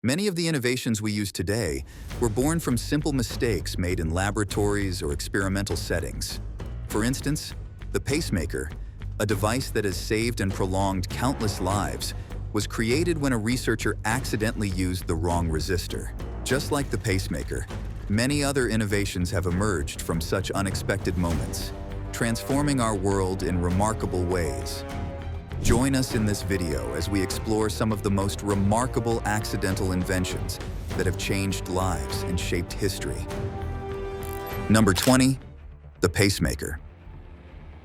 Many of the innovations we use today were born from simple mistakes made in laboratories or experimental settings. For instance, the pacemaker, a device that has saved and prolonged countless lives, was created when a researcher accidentally used the wrong resistor. Just like the pacemaker, many other innovations have emerged from such unexpected moments, transforming our world in remarkable ways. Join us in this video as we explore some of the most remarkable accidental inventions that have changed lives and shaped history. Number 20. The pacemaker.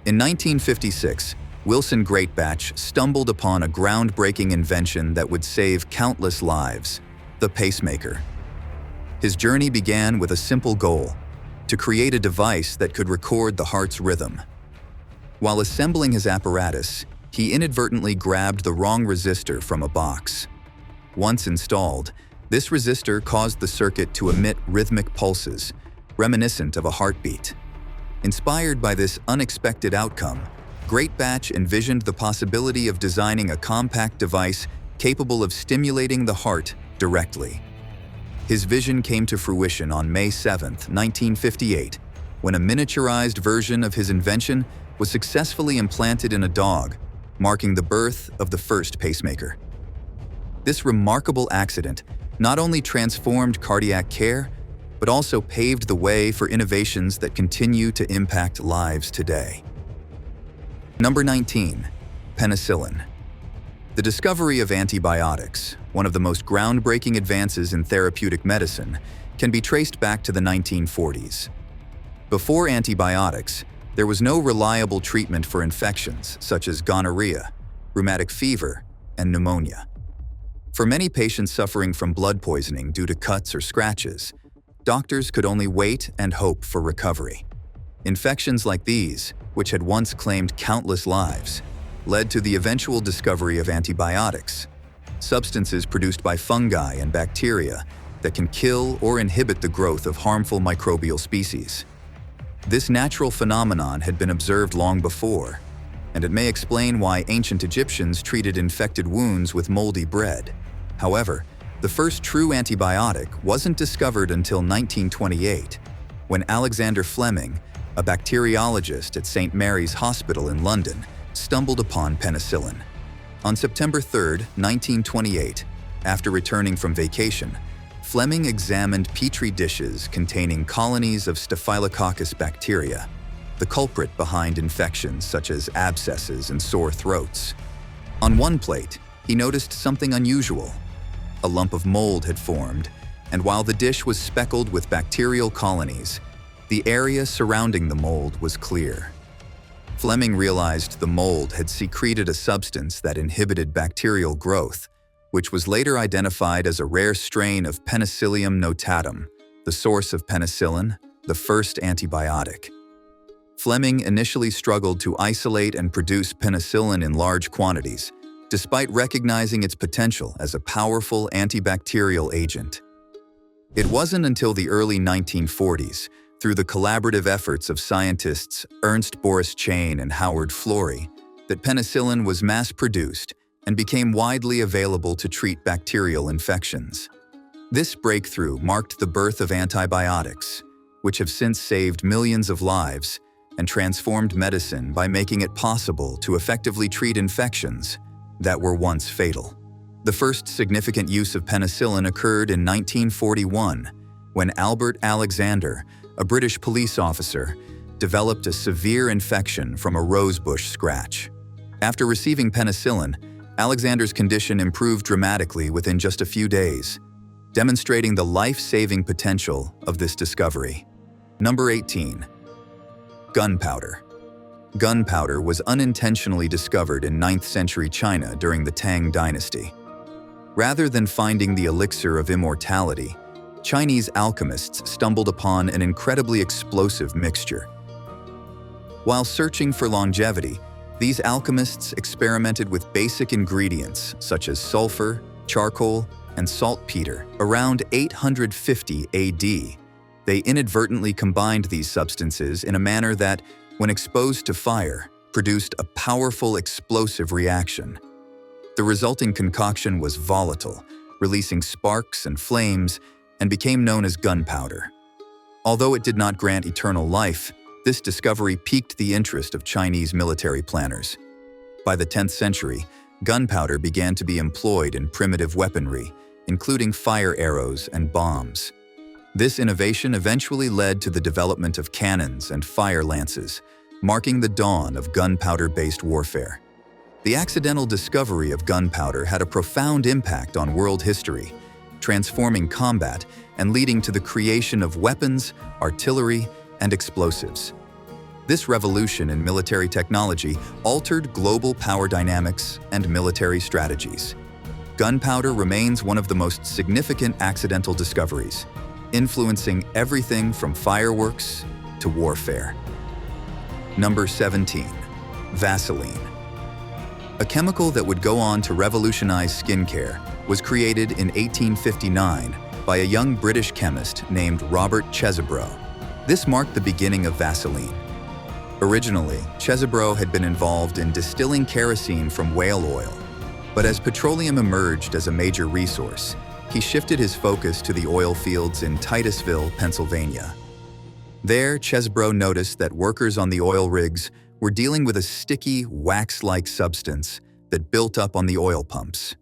In 1956, Wilson Greatbatch stumbled upon a groundbreaking invention that would save countless lives: the pacemaker. His journey began with a simple goal: to create a device that could record the heart's rhythm. While assembling his apparatus, he inadvertently grabbed the wrong resistor from a box. Once installed, this resistor caused the circuit to emit rhythmic pulses, reminiscent of a heartbeat. Inspired by this unexpected outcome, Greatbatch envisioned the possibility of designing a compact device capable of stimulating the heart directly. His vision came to fruition on May 7, 1958, when a miniaturized version of his invention was successfully implanted in a dog, marking the birth of the first pacemaker. This remarkable accident not only transformed cardiac care, but also paved the way for innovations that continue to impact lives today. Number 19. Penicillin. The discovery of antibiotics, one of the most groundbreaking advances in therapeutic medicine, can be traced back to the 1940s. Before antibiotics, there was no reliable treatment for infections such as gonorrhea, rheumatic fever, and pneumonia. For many patients suffering from blood poisoning due to cuts or scratches, doctors could only wait and hope for recovery. Infections like these, which had once claimed countless lives, led to the eventual discovery of antibiotics, substances produced by fungi and bacteria that can kill or inhibit the growth of harmful microbial species. This natural phenomenon had been observed long before, and it may explain why ancient Egyptians treated infected wounds with moldy bread. However, the first true antibiotic wasn't discovered until 1928, when Alexander Fleming, a bacteriologist at St. Mary's Hospital in London, stumbled upon penicillin. On September 3, 1928, after returning from vacation, Fleming examined petri dishes containing colonies of Staphylococcus bacteria, the culprit behind infections such as abscesses and sore throats. On one plate, he noticed something unusual. A lump of mold had formed, and while the dish was speckled with bacterial colonies, the area surrounding the mold was clear. Fleming realized the mold had secreted a substance that inhibited bacterial growth, which was later identified as a rare strain of Penicillium notatum, the source of penicillin, the first antibiotic. Fleming initially struggled to isolate and produce penicillin in large quantities, despite recognizing its potential as a powerful antibacterial agent. It wasn't until the early 1940s, through the collaborative efforts of scientists Ernst Boris Chain and Howard Florey, that penicillin was mass-produced and became widely available to treat bacterial infections. This breakthrough marked the birth of antibiotics, which have since saved millions of lives and transformed medicine by making it possible to effectively treat infections that were once fatal. The first significant use of penicillin occurred in 1941, when Albert Alexander, a British police officer, developed a severe infection from a rosebush scratch. After receiving penicillin, Alexander's condition improved dramatically within just a few days, demonstrating the life-saving potential of this discovery. Number 18. Gunpowder. Gunpowder was unintentionally discovered in 9th century China during the Tang dynasty. Rather than finding the elixir of immortality, Chinese alchemists stumbled upon an incredibly explosive mixture. While searching for longevity, these alchemists experimented with basic ingredients such as sulfur, charcoal, and saltpeter. Around 850 AD, they inadvertently combined these substances in a manner that, when exposed to fire, produced a powerful explosive reaction. The resulting concoction was volatile, releasing sparks and flames, and became known as gunpowder. Although it did not grant eternal life, this discovery piqued the interest of Chinese military planners. By the 10th century, gunpowder began to be employed in primitive weaponry, including fire arrows and bombs. This innovation eventually led to the development of cannons and fire lances, marking the dawn of gunpowder-based warfare. The accidental discovery of gunpowder had a profound impact on world history, transforming combat and leading to the creation of weapons, artillery, and explosives. This revolution in military technology altered global power dynamics and military strategies. Gunpowder remains one of the most significant accidental discoveries, influencing everything from fireworks to warfare. Number 17. Vaseline. A chemical that would go on to revolutionize skincare was created in 1859 by a young British chemist named Robert Chesebro. This marked the beginning of Vaseline. Originally, Chesebro had been involved in distilling kerosene from whale oil, but as petroleum emerged as a major resource, he shifted his focus to the oil fields in Titusville, Pennsylvania. There, Chesebro noticed that workers on the oil rigs were dealing with a sticky, wax-like substance that built up on the oil pumps.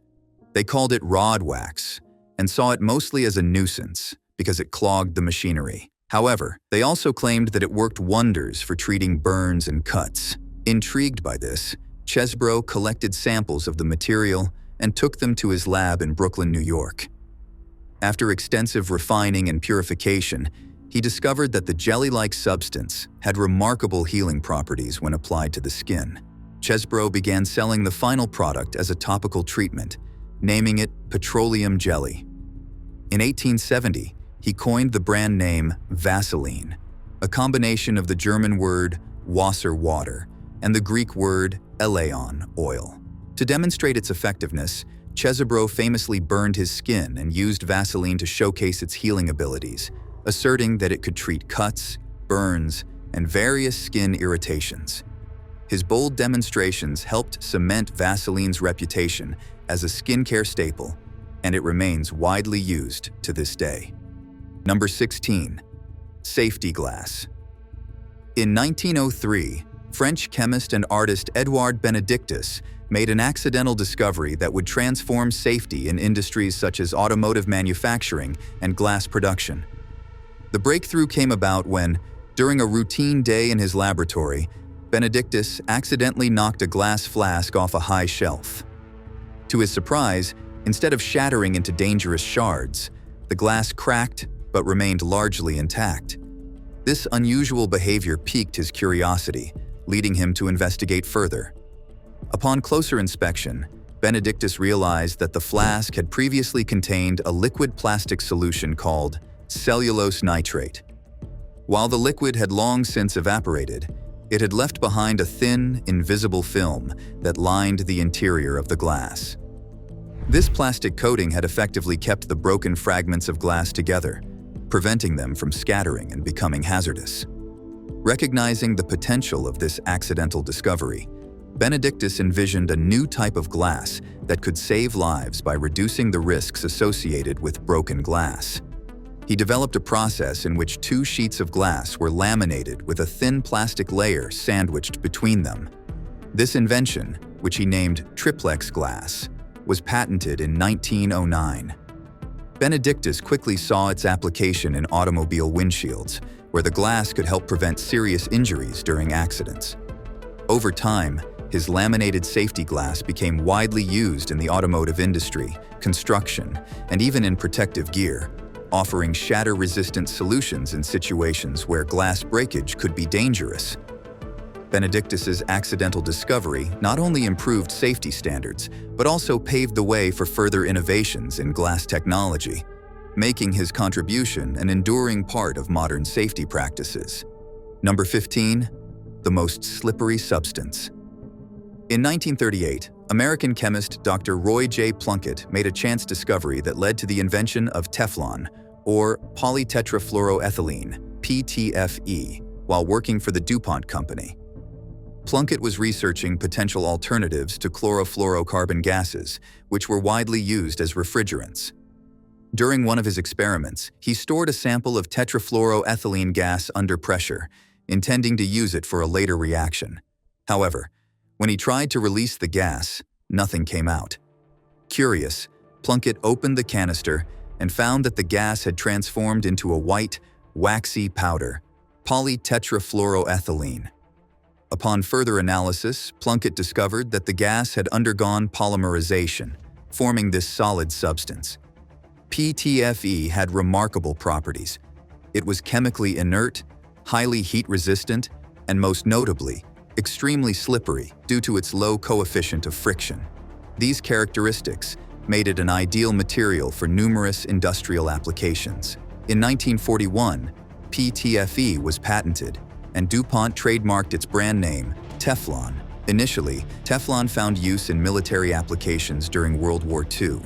They called it rod wax and saw it mostly as a nuisance because it clogged the machinery. However, they also claimed that it worked wonders for treating burns and cuts. Intrigued by this, Chesebro collected samples of the material and took them to his lab in Brooklyn, New York. After extensive refining and purification, he discovered that the jelly-like substance had remarkable healing properties when applied to the skin. Chesebro began selling the final product as a topical treatment, naming it petroleum jelly. In 1870, he coined the brand name Vaseline, a combination of the German word Wasser water and the Greek word eleon oil. To demonstrate its effectiveness, Chesebro famously burned his skin and used Vaseline to showcase its healing abilities, asserting that it could treat cuts, burns, and various skin irritations. His bold demonstrations helped cement Vaseline's reputation as a skincare staple, and it remains widely used to this day. Number 16. Safety glass. In 1903, French chemist and artist Edouard Benedictus made an accidental discovery that would transform safety in industries such as automotive manufacturing and glass production. The breakthrough came about when, during a routine day in his laboratory, Benedictus accidentally knocked a glass flask off a high shelf. To his surprise, instead of shattering into dangerous shards, the glass cracked but remained largely intact. This unusual behavior piqued his curiosity, leading him to investigate further. Upon closer inspection, Benedictus realized that the flask had previously contained a liquid plastic solution called cellulose nitrate. While the liquid had long since evaporated, it had left behind a thin, invisible film that lined the interior of the glass. This plastic coating had effectively kept the broken fragments of glass together, preventing them from scattering and becoming hazardous. Recognizing the potential of this accidental discovery, Benedictus envisioned a new type of glass that could save lives by reducing the risks associated with broken glass. He developed a process in which two sheets of glass were laminated with a thin plastic layer sandwiched between them. This invention, which he named triplex glass, was patented in 1909. Benedictus quickly saw its application in automobile windshields, where the glass could help prevent serious injuries during accidents. Over time, his laminated safety glass became widely used in the automotive industry, construction, and even in protective gear, offering shatter-resistant solutions in situations where glass breakage could be dangerous. Benedictus's accidental discovery not only improved safety standards, but also paved the way for further innovations in glass technology, making his contribution an enduring part of modern safety practices. Number 15. The most slippery substance. In 1938, American chemist Dr. Roy J. Plunkett made a chance discovery that led to the invention of Teflon, or polytetrafluoroethylene, PTFE, while working for the DuPont Company. Plunkett was researching potential alternatives to chlorofluorocarbon gases, which were widely used as refrigerants. During one of his experiments, he stored a sample of tetrafluoroethylene gas under pressure, intending to use it for a later reaction. However, when he tried to release the gas, nothing came out. Curious, Plunkett opened the canister and found that the gas had transformed into a white, waxy powder, polytetrafluoroethylene. Upon further analysis, Plunkett discovered that the gas had undergone polymerization, forming this solid substance. PTFE had remarkable properties. It was chemically inert, highly heat-resistant, and most notably, extremely slippery due to its low coefficient of friction. These characteristics made it an ideal material for numerous industrial applications. In 1941, PTFE was patented, and DuPont trademarked its brand name, Teflon. Initially, Teflon found use in military applications during World War II,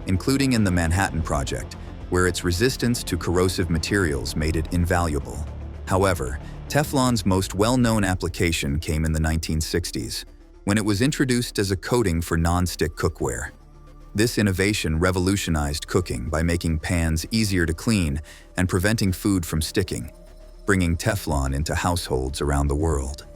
including in the Manhattan Project, where its resistance to corrosive materials made it invaluable. However, Teflon's most well-known application came in the 1960s, when it was introduced as a coating for non-stick cookware. This innovation revolutionized cooking by making pans easier to clean and preventing food from sticking, bringing Teflon into households around the world.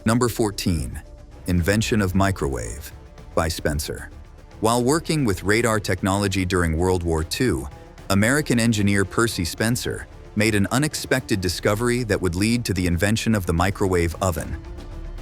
Number 14. Invention of microwave by Spencer. While working with radar technology during World War II, American engineer Percy Spencer made an unexpected discovery that would lead to the invention of the microwave oven.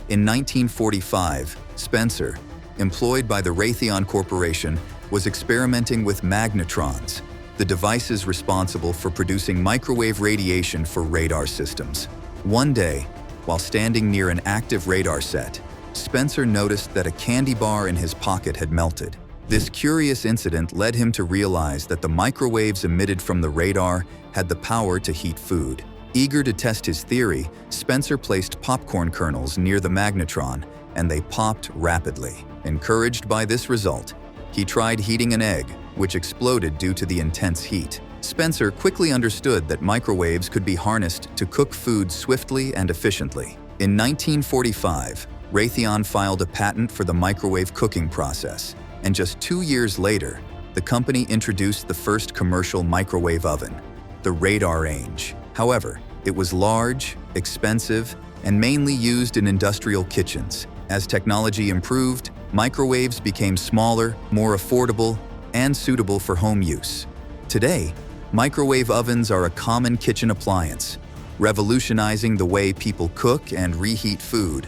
In 1945, Spencer, employed by the Raytheon Corporation, was experimenting with magnetrons, the devices responsible for producing microwave radiation for radar systems. One day, while standing near an active radar set, Spencer noticed that a candy bar in his pocket had melted. This curious incident led him to realize that the microwaves emitted from the radar had the power to heat food. Eager to test his theory, Spencer placed popcorn kernels near the magnetron, and they popped rapidly. Encouraged by this result, he tried heating an egg, which exploded due to the intense heat. Spencer quickly understood that microwaves could be harnessed to cook food swiftly and efficiently. In 1945, Raytheon filed a patent for the microwave cooking process, and just 2 years later, the company introduced the first commercial microwave oven, the Radar Range. However, it was large, expensive, and mainly used in industrial kitchens. As technology improved, microwaves became smaller, more affordable, and suitable for home use. Today, microwave ovens are a common kitchen appliance, revolutionizing the way people cook and reheat food,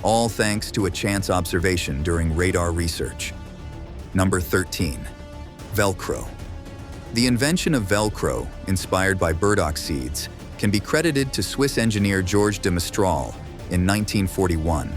all thanks to a chance observation during radar research. Number 13. Velcro. The invention of Velcro, inspired by burdock seeds, can be credited to Swiss engineer Georges de Mestral in 1941.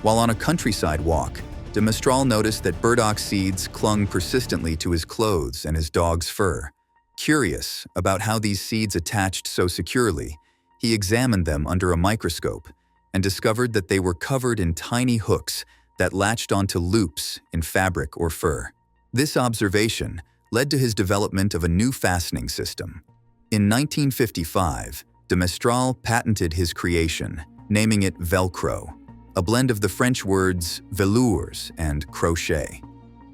While on a countryside walk, de Mestral noticed that burdock seeds clung persistently to his clothes and his dog's fur. Curious about how these seeds attached so securely, he examined them under a microscope and discovered that they were covered in tiny hooks that latched onto loops in fabric or fur. This observation led to his development of a new fastening system. In 1955, de Mestral patented his creation, naming it Velcro, a blend of the French words velours and crochet.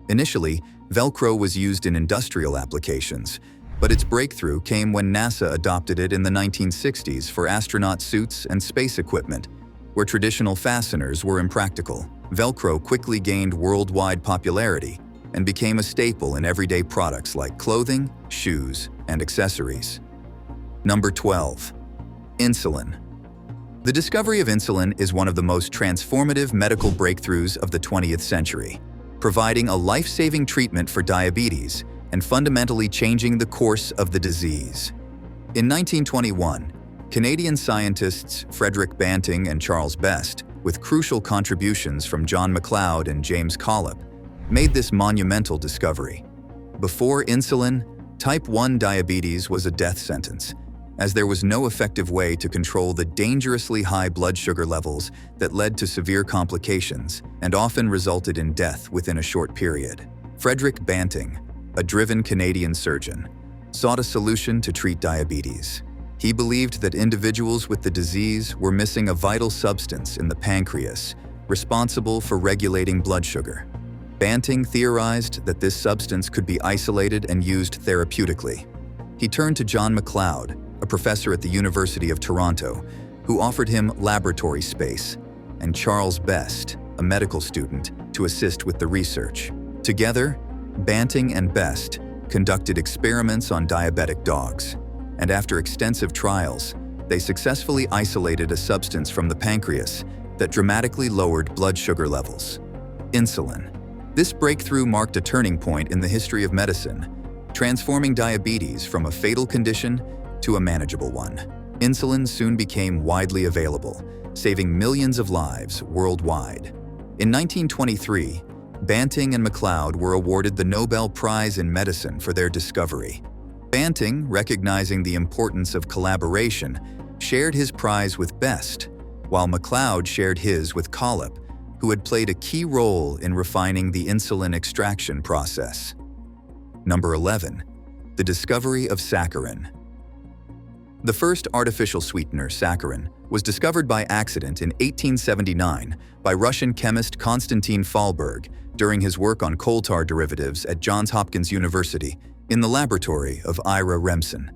Initially, Velcro was used in industrial applications, but its breakthrough came when NASA adopted it in the 1960s for astronaut suits and space equipment, where traditional fasteners were impractical. Velcro quickly gained worldwide popularity and became a staple in everyday products like clothing, shoes, and accessories. Number 12. Insulin. The discovery of insulin is one of the most transformative medical breakthroughs of the 20th century, providing a life-saving treatment for diabetes and fundamentally changing the course of the disease. In 1921, Canadian scientists Frederick Banting and Charles Best, with crucial contributions from John MacLeod and James Collip, made this monumental discovery. Before insulin, type 1 diabetes was a death sentence, as there was no effective way to control the dangerously high blood sugar levels that led to severe complications and often resulted in death within a short period. Frederick Banting, a driven Canadian surgeon, sought a solution to treat diabetes. He believed that individuals with the disease were missing a vital substance in the pancreas, responsible for regulating blood sugar. Banting theorized that this substance could be isolated and used therapeutically. He turned to John MacLeod, a professor at the University of Toronto, who offered him laboratory space, and Charles Best, a medical student, to assist with the research. Together, Banting and Best conducted experiments on diabetic dogs, and after extensive trials, they successfully isolated a substance from the pancreas that dramatically lowered blood sugar levels: insulin. This breakthrough marked a turning point in the history of medicine, transforming diabetes from a fatal condition to a manageable one. Insulin soon became widely available, saving millions of lives worldwide. In 1923, Banting and MacLeod were awarded the Nobel Prize in Medicine for their discovery. Banting, recognizing the importance of collaboration, shared his prize with Best, while MacLeod shared his with Collip, who had played a key role in refining the insulin extraction process. Number 11. The discovery of saccharin. The first artificial sweetener, saccharin, was discovered by accident in 1879 by Russian chemist Konstantin Fallberg during his work on coal tar derivatives at Johns Hopkins University in the laboratory of Ira Remsen.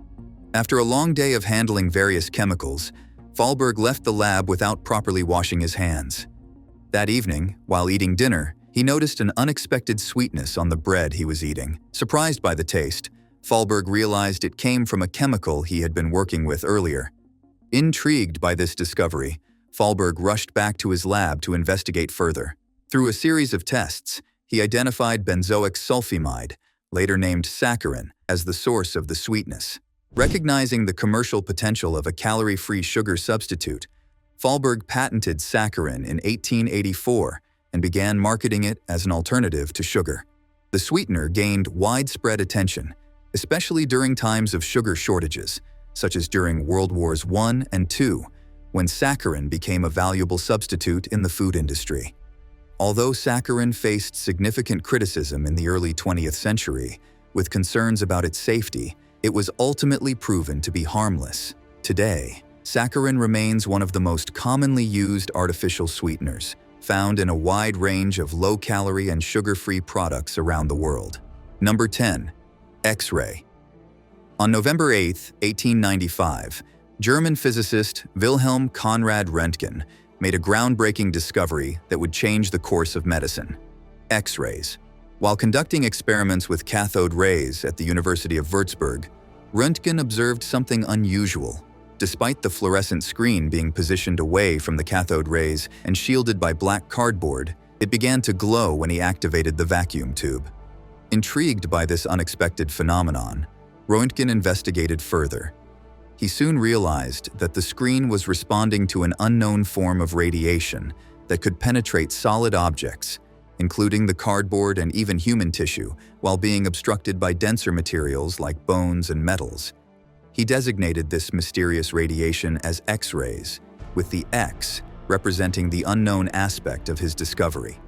After a long day of handling various chemicals, Fallberg left the lab without properly washing his hands. That evening, while eating dinner, he noticed an unexpected sweetness on the bread he was eating. Surprised by the taste, Fallberg realized it came from a chemical he had been working with earlier. Intrigued by this discovery, Fallberg rushed back to his lab to investigate further. Through a series of tests, he identified benzoic sulfimide, later named saccharin, as the source of the sweetness. Recognizing the commercial potential of a calorie-free sugar substitute, Fallberg patented saccharin in 1884 and began marketing it as an alternative to sugar. The sweetener gained widespread attention, especially during times of sugar shortages, such as during World Wars I and II, when saccharin became a valuable substitute in the food industry. Although saccharin faced significant criticism in the early 20th century, with concerns about its safety, it was ultimately proven to be harmless. Today, saccharin remains one of the most commonly used artificial sweeteners, found in a wide range of low-calorie and sugar-free products around the world. Number 10. X-ray. On November 8, 1895, German physicist Wilhelm Conrad Röntgen made a groundbreaking discovery that would change the course of medicine: X-rays. While conducting experiments with cathode rays at the University of Würzburg, Röntgen observed something unusual. Despite the fluorescent screen being positioned away from the cathode rays and shielded by black cardboard, it began to glow when he activated the vacuum tube. Intrigued by this unexpected phenomenon, Röntgen investigated further. He soon realized that the screen was responding to an unknown form of radiation that could penetrate solid objects, including the cardboard and even human tissue, while being obstructed by denser materials like bones and metals. He designated this mysterious radiation as X-rays, with the X representing the unknown aspect of his discovery.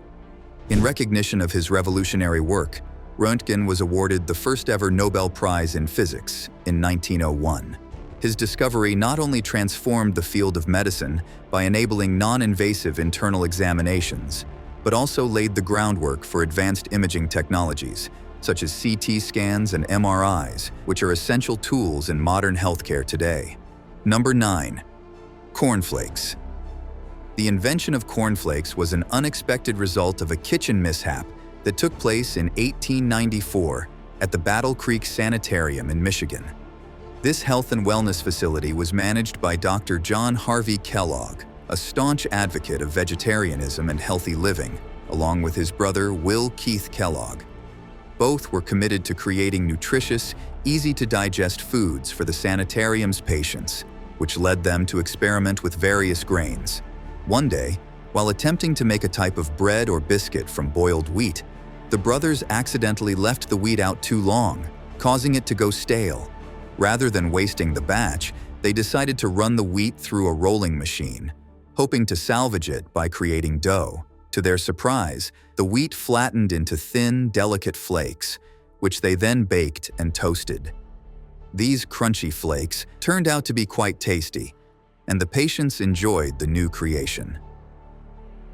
In recognition of his revolutionary work, Röntgen was awarded the first-ever Nobel Prize in Physics in 1901. His discovery not only transformed the field of medicine by enabling non-invasive internal examinations, but also laid the groundwork for advanced imaging technologies, such as CT scans and MRIs, which are essential tools in modern healthcare today. Number 9. Cornflakes. The invention of cornflakes was an unexpected result of a kitchen mishap that took place in 1894 at the Battle Creek Sanitarium in Michigan. This health and wellness facility was managed by Dr. John Harvey Kellogg, a staunch advocate of vegetarianism and healthy living, along with his brother Will Keith Kellogg. Both were committed to creating nutritious, easy-to-digest foods for the sanitarium's patients, which led them to experiment with various grains. One day, while attempting to make a type of bread or biscuit from boiled wheat, the brothers accidentally left the wheat out too long, causing it to go stale. Rather than wasting the batch, they decided to run the wheat through a rolling machine, hoping to salvage it by creating dough. To their surprise, the wheat flattened into thin, delicate flakes, which they then baked and toasted. These crunchy flakes turned out to be quite tasty, and the patients enjoyed the new creation.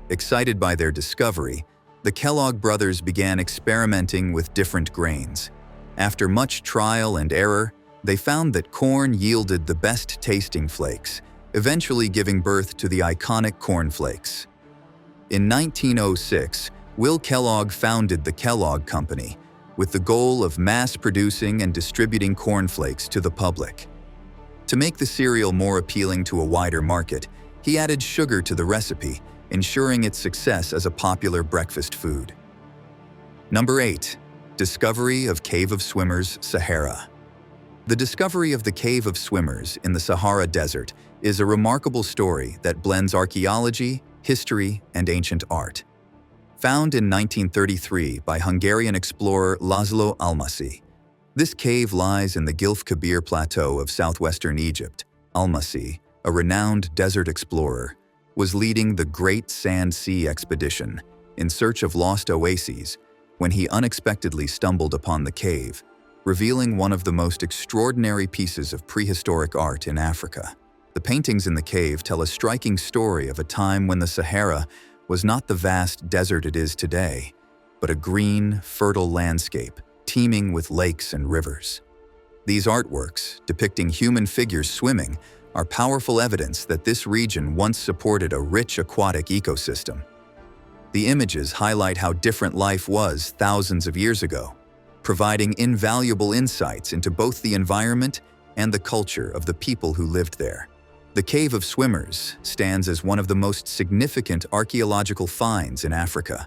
Excited by their discovery, the Kellogg brothers began experimenting with different grains. After much trial and error, they found that corn yielded the best-tasting flakes, eventually giving birth to the iconic Cornflakes. In 1906, Will Kellogg founded the Kellogg Company, with the goal of mass-producing and distributing cornflakes to the public. To make the cereal more appealing to a wider market, he added sugar to the recipe, ensuring its success as a popular breakfast food. Number 8. Discovery of Cave of Swimmers, Sahara. The discovery of the Cave of Swimmers in the Sahara Desert is a remarkable story that blends archaeology, history, and ancient art. Found in 1933 by Hungarian explorer Laszlo Almasi, this cave lies in the Gilf Kebir Plateau of southwestern Egypt. Almasi, a renowned desert explorer, was leading the Great Sand Sea Expedition in search of lost oases when he unexpectedly stumbled upon the cave, revealing one of the most extraordinary pieces of prehistoric art in Africa. The paintings in the cave tell a striking story of a time when the Sahara was not the vast desert it is today, but a green, fertile landscape teeming with lakes and rivers. These artworks, depicting human figures swimming, are powerful evidence that this region once supported a rich aquatic ecosystem. The images highlight how different life was thousands of years ago, providing invaluable insights into both the environment and the culture of the people who lived there. The Cave of Swimmers stands as one of the most significant archaeological finds in Africa,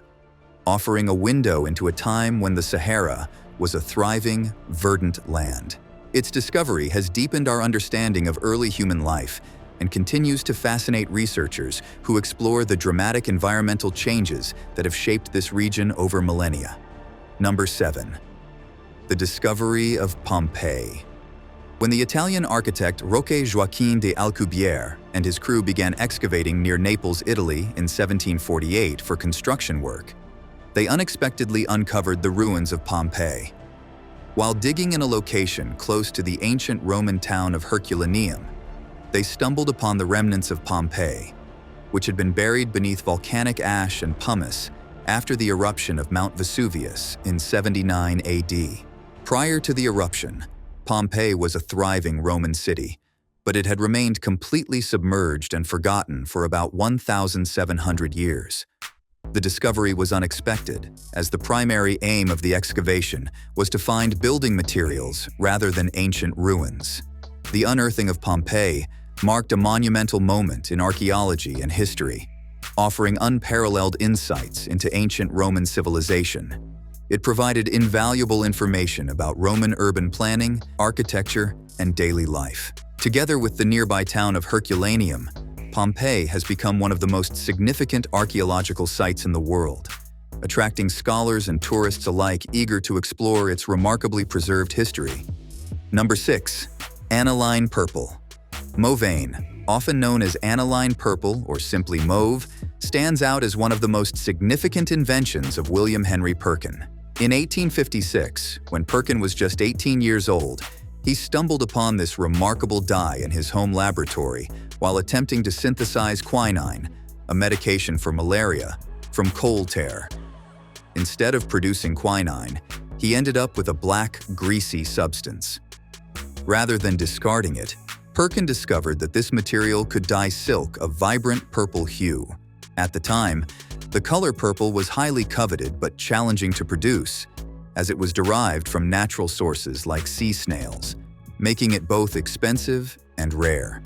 offering a window into a time when the Sahara was a thriving, verdant land. Its discovery has deepened our understanding of early human life and continues to fascinate researchers who explore the dramatic environmental changes that have shaped this region over millennia. Number 7. The discovery of Pompeii. When the Italian architect Roque Joaquin de Alcubierre and his crew began excavating near Naples, Italy in 1748 for construction work, they unexpectedly uncovered the ruins of Pompeii. While digging in a location close to the ancient Roman town of Herculaneum, they stumbled upon the remnants of Pompeii, which had been buried beneath volcanic ash and pumice after the eruption of Mount Vesuvius in 79 AD. Prior to the eruption, Pompeii was a thriving Roman city, but it had remained completely submerged and forgotten for about 1,700 years. The discovery was unexpected, as the primary aim of the excavation was to find building materials rather than ancient ruins. The unearthing of Pompeii marked a monumental moment in archaeology and history, offering unparalleled insights into ancient Roman civilization. It provided invaluable information about Roman urban planning, architecture, and daily life. Together with the nearby town of Herculaneum, Pompeii has become one of the most significant archaeological sites in the world, attracting scholars and tourists alike eager to explore its remarkably preserved history. Number 6. Aniline purple. Mauveine, often known as aniline purple or simply mauve, stands out as one of the most significant inventions of William Henry Perkin. In 1856, when Perkin was just 18 years old, he stumbled upon this remarkable dye in his home laboratory while attempting to synthesize quinine, a medication for malaria, from coal tar. Instead of producing quinine, he ended up with a black, greasy substance. Rather than discarding it, Perkin discovered that this material could dye silk a vibrant purple hue. At the time, the color purple was highly coveted but challenging to produce, as it was derived from natural sources like sea snails, making it both expensive and rare.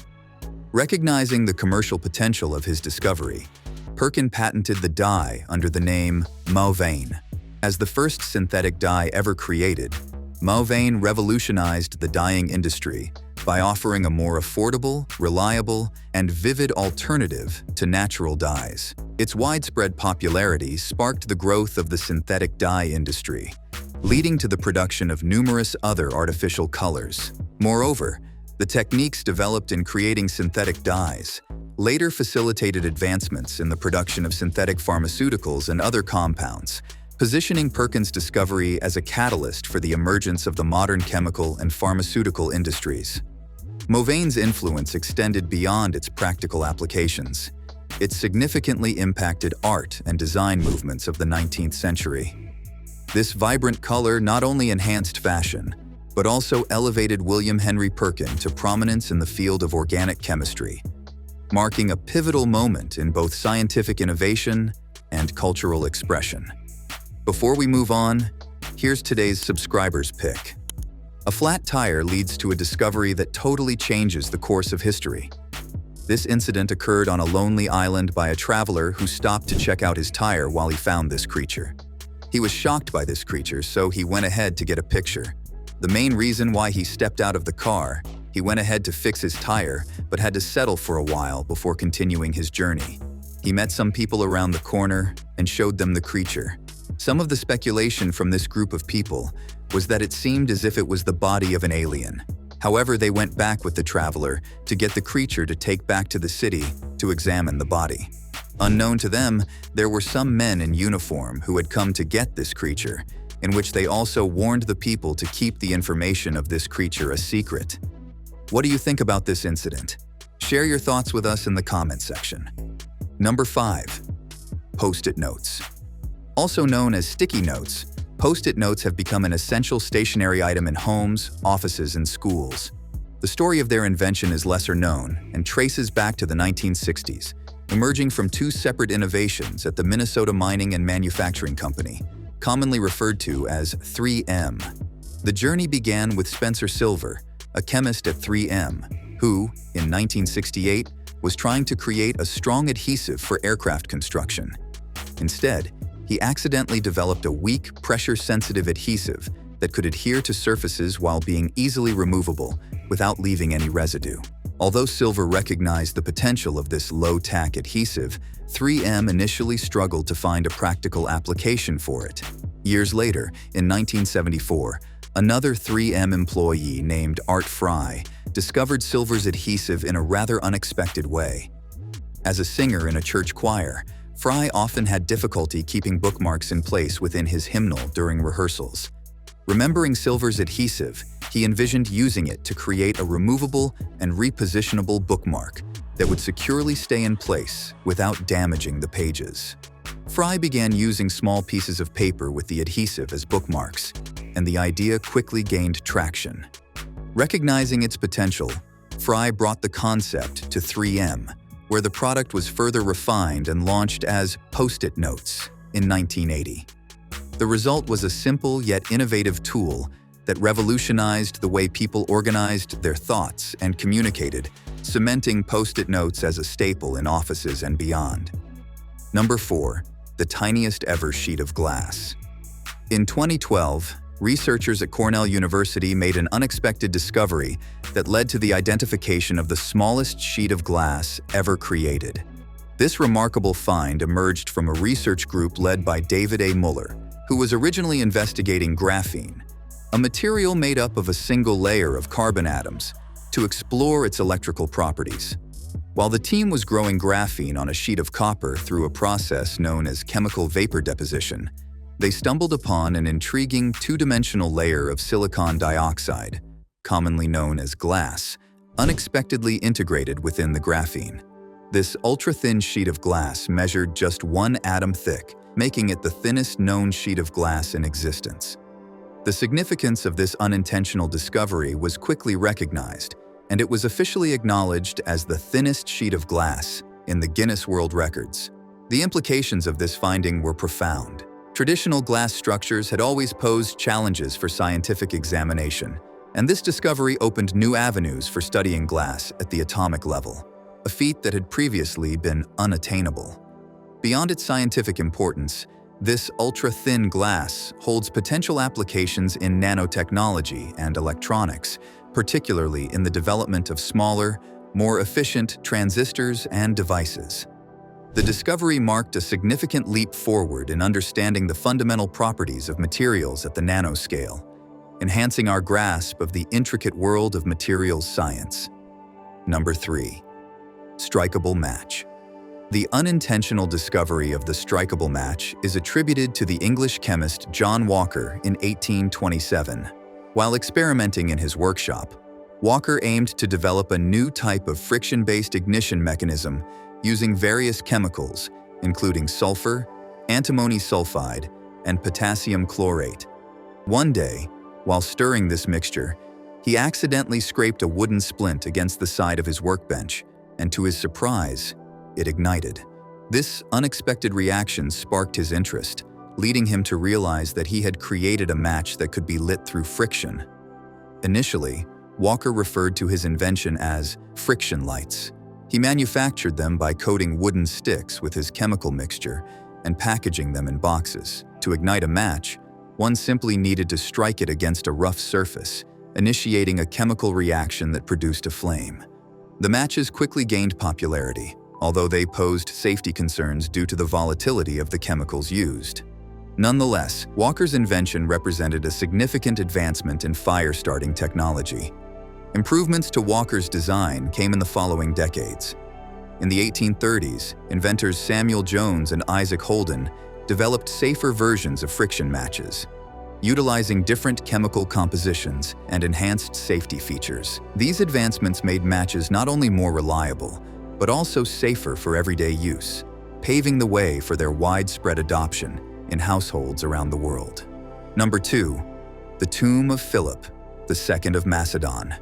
Recognizing the commercial potential of his discovery, Perkin patented the dye under the name Mauveine. As the first synthetic dye ever created, Mauveine revolutionized the dyeing industry by offering a more affordable, reliable, and vivid alternative to natural dyes. Its widespread popularity sparked the growth of the synthetic dye industry, leading to the production of numerous other artificial colors. Moreover, the techniques developed in creating synthetic dyes later facilitated advancements in the production of synthetic pharmaceuticals and other compounds, positioning Perkins' discovery as a catalyst for the emergence of the modern chemical and pharmaceutical industries. Mauve's influence extended beyond its practical applications. It significantly impacted art and design movements of the 19th century. This vibrant color not only enhanced fashion, but also elevated William Henry Perkin to prominence in the field of organic chemistry, marking a pivotal moment in both scientific innovation and cultural expression. Before we move on, here's today's subscriber's pick. A flat tire leads to a discovery that totally changes the course of history. This incident occurred on a lonely island by a traveler who stopped to check out his tire while he found this creature. He was shocked by this creature, so he went ahead to get a picture. The main reason why he stepped out of the car, he went ahead to fix his tire, but had to settle for a while before continuing his journey. He met some people around the corner and showed them the creature. Some of the speculation from this group of people was that it seemed as if it was the body of an alien. However, they went back with the traveler to get the creature to take back to the city to examine the body. Unknown to them, there were some men in uniform who had come to get this creature, in which they also warned the people to keep the information of this creature a secret. What do you think about this incident? Share your thoughts with us in the comment section. Number 5. Post-it notes. Also known as sticky notes, Post-it notes have become an essential stationary item in homes, offices, and schools. The story of their invention is lesser known and traces back to the 1960s, emerging from two separate innovations at the Minnesota Mining and Manufacturing Company, commonly referred to as 3M. The journey began with Spencer Silver, a chemist at 3M, who, in 1968, was trying to create a strong adhesive for aircraft construction. Instead, he accidentally developed a weak, pressure-sensitive adhesive that could adhere to surfaces while being easily removable without leaving any residue. Although Silver recognized the potential of this low-tack adhesive, 3M initially struggled to find a practical application for it. Years later, in 1974, another 3M employee named Art Fry discovered Silver's adhesive in a rather unexpected way. As a singer in a church choir, Fry often had difficulty keeping bookmarks in place within his hymnal during rehearsals. Remembering Silver's adhesive, he envisioned using it to create a removable and repositionable bookmark that would securely stay in place without damaging the pages. Fry began using small pieces of paper with the adhesive as bookmarks, and the idea quickly gained traction. Recognizing its potential, Fry brought the concept to 3M, where the product was further refined and launched as Post-it notes in 1980. The result was a simple yet innovative tool that revolutionized the way people organized their thoughts and communicated, cementing Post-it notes as a staple in offices and beyond. Number 4. The tiniest ever sheet of glass. In 2012, researchers at Cornell University made an unexpected discovery that led to the identification of the smallest sheet of glass ever created. This remarkable find emerged from a research group led by David A. Muller, who was originally investigating graphene, a material made up of a single layer of carbon atoms, to explore its electrical properties. While the team was growing graphene on a sheet of copper through a process known as chemical vapor deposition, they stumbled upon an intriguing two-dimensional layer of silicon dioxide, commonly known as glass, unexpectedly integrated within the graphene. This ultra-thin sheet of glass measured just 1 atom thick, making it the thinnest known sheet of glass in existence. The significance of this unintentional discovery was quickly recognized, and it was officially acknowledged as the thinnest sheet of glass in the Guinness World Records. The implications of this finding were profound. Traditional glass structures had always posed challenges for scientific examination, and this discovery opened new avenues for studying glass at the atomic level, a feat that had previously been unattainable. Beyond its scientific importance, this ultra-thin glass holds potential applications in nanotechnology and electronics, particularly in the development of smaller, more efficient transistors and devices. The discovery marked a significant leap forward in understanding the fundamental properties of materials at the nanoscale, enhancing our grasp of the intricate world of materials science. Number 3. Strikeable match. The unintentional discovery of the strikable match is attributed to the English chemist John Walker in 1827. While experimenting in his workshop, Walker aimed to develop a new type of friction-based ignition mechanism using various chemicals, including sulfur, antimony sulfide, and potassium chlorate. One day, while stirring this mixture, he accidentally scraped a wooden splint against the side of his workbench, and to his surprise, it ignited. This unexpected reaction sparked his interest, leading him to realize that he had created a match that could be lit through friction. Initially, Walker referred to his invention as friction lights. He manufactured them by coating wooden sticks with his chemical mixture and packaging them in boxes. To ignite a match, one simply needed to strike it against a rough surface, initiating a chemical reaction that produced a flame. The matches quickly gained popularity, although they posed safety concerns due to the volatility of the chemicals used. Nonetheless, Walker's invention represented a significant advancement in fire-starting technology. Improvements to Walker's design came in the following decades. In the 1830s, inventors Samuel Jones and Isaac Holden developed safer versions of friction matches, utilizing different chemical compositions and enhanced safety features. These advancements made matches not only more reliable, but also safer for everyday use, paving the way for their widespread adoption in households around the world. Number 2. The tomb of Philip II of Macedon.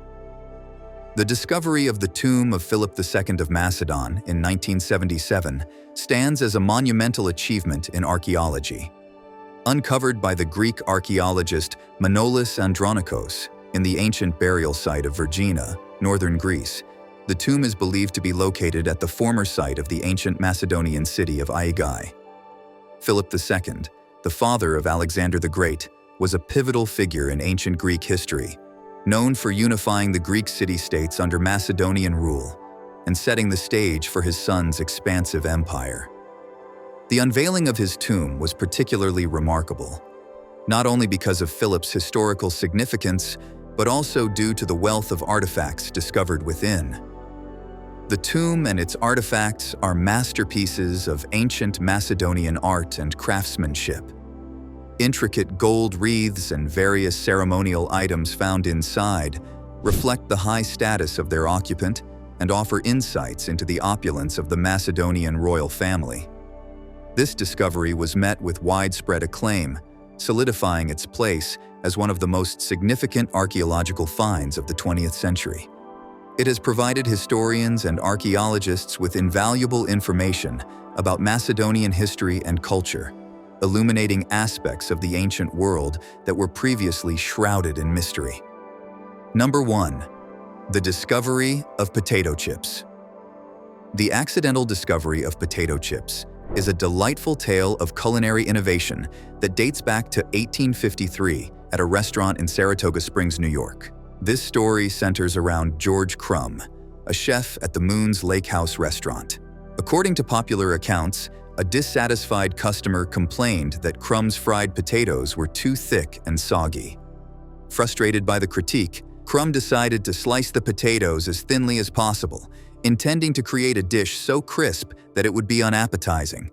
The discovery of the tomb of Philip II of Macedon in 1977 stands as a monumental achievement in archaeology. Uncovered by the Greek archaeologist Manolis Andronikos in the ancient burial site of Vergina, northern Greece, the tomb is believed to be located at the former site of the ancient Macedonian city of Aigai. Philip II, the father of Alexander the Great, was a pivotal figure in ancient Greek history, known for unifying the Greek city-states under Macedonian rule and setting the stage for his son's expansive empire. The unveiling of his tomb was particularly remarkable, not only because of Philip's historical significance, but also due to the wealth of artifacts discovered within. The tomb and its artifacts are masterpieces of ancient Macedonian art and craftsmanship. Intricate gold wreaths and various ceremonial items found inside reflect the high status of their occupant and offer insights into the opulence of the Macedonian royal family. This discovery was met with widespread acclaim, solidifying its place as one of the most significant archaeological finds of the 20th century. It has provided historians and archaeologists with invaluable information about Macedonian history and culture, illuminating aspects of the ancient world that were previously shrouded in mystery. Number 1. The discovery of potato chips. The accidental discovery of potato chips is a delightful tale of culinary innovation that dates back to 1853 at a restaurant in Saratoga Springs, New York. This story centers around George Crumb, a chef at the Moon's Lake House restaurant. According to popular accounts, a dissatisfied customer complained that Crumb's fried potatoes were too thick and soggy. Frustrated by the critique, Crumb decided to slice the potatoes as thinly as possible, intending to create a dish so crisp that it would be unappetizing.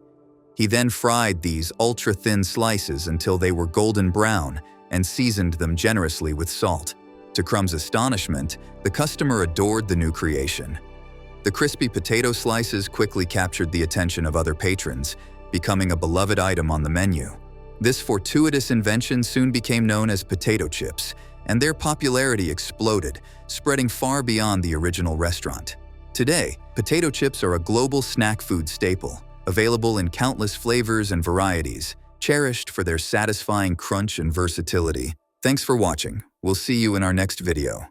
He then fried these ultra-thin slices until they were golden brown and seasoned them generously with salt. To Crumb's astonishment, the customer adored the new creation. The crispy potato slices quickly captured the attention of other patrons, becoming a beloved item on the menu. This fortuitous invention soon became known as potato chips, and their popularity exploded, spreading far beyond the original restaurant. Today, potato chips are a global snack food staple, available in countless flavors and varieties, cherished for their satisfying crunch and versatility. Thanks for watching. We'll see you in our next video.